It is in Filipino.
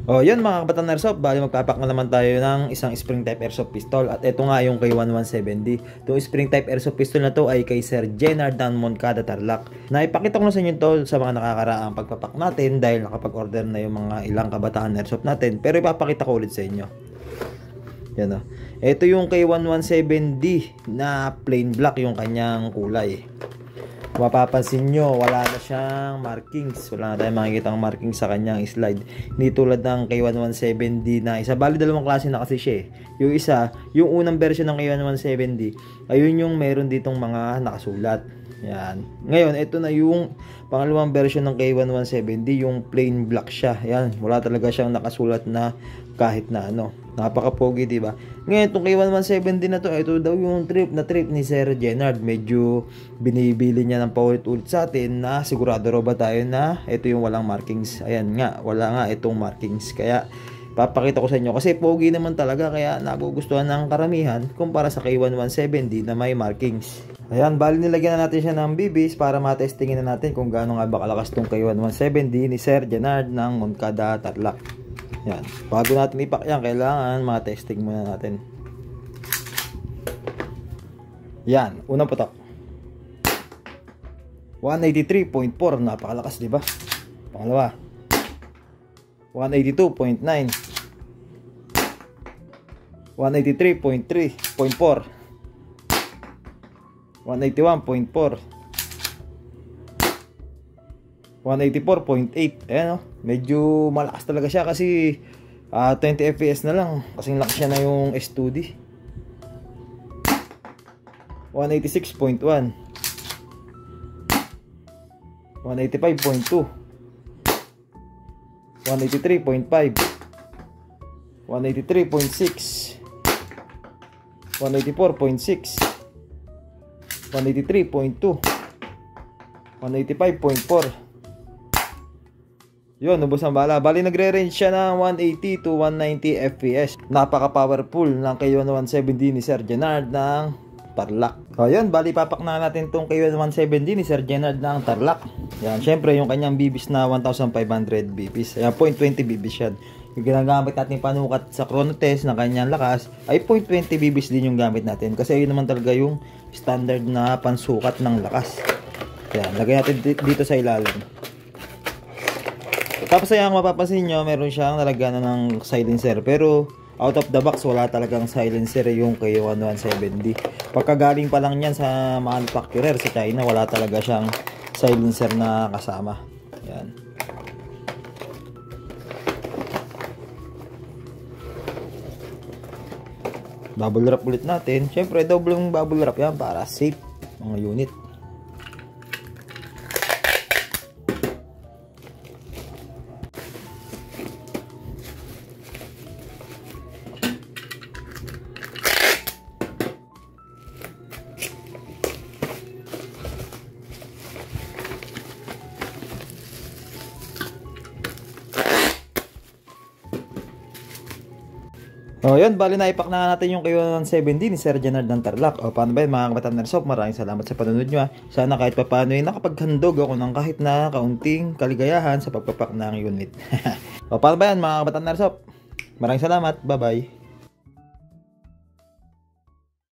O yun mga kabatang airsoft, bali magpapak na naman tayo ng isang spring type airsoft pistol. At ito nga yung kay 1170. Itong spring type airsoft pistol na to ay kay Sir Jenard ng Moncada, Tarlac. Naipakita ko na sa inyo to sa mga nakakaraang pagpapak natin dahil nakapag-order na yung mga ilang kabataan airsoft natin. Pero ipapakita ko ulit sa inyo. Yan o. Ito yung kay 1170 na plain black yung kanyang kulay. Mapapansin nyo, wala na siyang markings. Wala na tayong makikita ang markings sa kanyang slide. Hindi tulad ng K1170 na isa. Bali dalawang klase na kasi siya eh. Yung isa, yung unang version ng K1170, ayun yung meron ditong mga nakasulat. Yan. Ngayon, ito na yung pangalawang version ng K1170, yung plain black siya. Yan, wala talaga siyang nakasulat na kahit na ano. Napaka-pogi, diba? Ngayon, itong K1170 na to, ito daw yung trip ni Sir Jenard. Medyo binibili niya ng paulit-ulit sa atin na sigurado raw ba tayo na ito yung walang markings. Ayan nga, wala nga itong markings. Kaya, papakita ko sa inyo. Kasi pogi naman talaga, kaya nagugustuhan ng karamihan kumpara sa K1170 na may markings. Ayan, bali nilagyan na natin siya ng bibis para matestingin na natin kung gaano nga ba kalakas itong K1170 ni Sir Jenard ng Moncada, Tarlac. Yan. Bago natin ipak yan, kailangan matesting muna natin. Yan. Unang putok. 183.4. Napakalakas, diba? Pangalawa. 182.9. 183.3.4. 181.4. 184.8. Ayan o. Medyo malakas talaga siya kasi 20 fps na lang. Kasing lakas siya na yung S2D. 186.1. 185.2. 183.5. 183.6. 184.6. 183.2. 185.4. Yun, ubos ang bala. Bali, nagre-range siya ng 180 to 190 fps. Napaka-powerful ng K1170 ni Sir Jenard ng Tarlac. O yun, bali, papak na natin itong K1170 ni Sir Jenard ng Tarlac. Yan, syempre, yung kanyang bibis na 1,500 bibis. Ayan, 0.20 bibis yan. Yung ginagamit natin panukat sa chrono test ng kanyang lakas ay 0.20 bibis din yung gamit natin. Kasi yun naman talaga yung standard na pansukat ng lakas. Yan, lagay natin dito sa ilalim. Tapos ay ang mapapansin nyo, meron siyang nalagyan ng silencer. Pero out of the box, wala talagang silencer yung K1170. Pagkagaling pa lang yan sa manufacturer sa China, wala talaga siyang silencer na kasama. Yan. Bubble wrap ulit natin. Siyempre, double bubble wrap yan para safe mga unit. O yun, bali naipak na natin yung K1170 ni Sir Jenard ng Tarlac. O paano ba yun mga kabataan airsoft? Maraming salamat sa panonood nyo. Sana kahit paano ay nakapaghandog ako ng kahit na kaunting kaligayahan sa pagpapak ng unit. O paano ba yan mga kabataan airsoft? Maraming salamat. Bye bye.